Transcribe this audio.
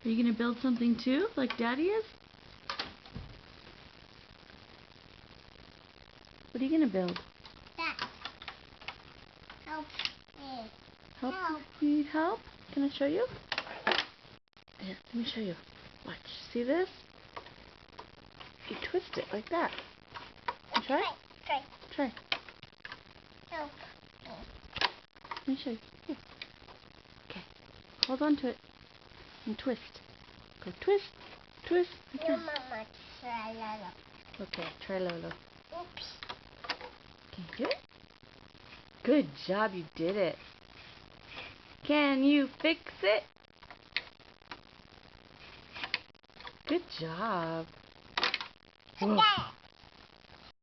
Are you going to build something too, like Daddy is? What are you going to build? That. Help me. Help? Help. You need help? Can I show you? Here, let me show you. Watch. See this? You twist it like that. You try? Try. Help me. Let me show you. Here. Okay. Hold on to it. And twist. Go twist. Twist. Like No, that. Mama, try Lolo. Okay, try Lolo. Oops. Can you do it? Good job, you did it. Can you fix it? Good job. Whoa.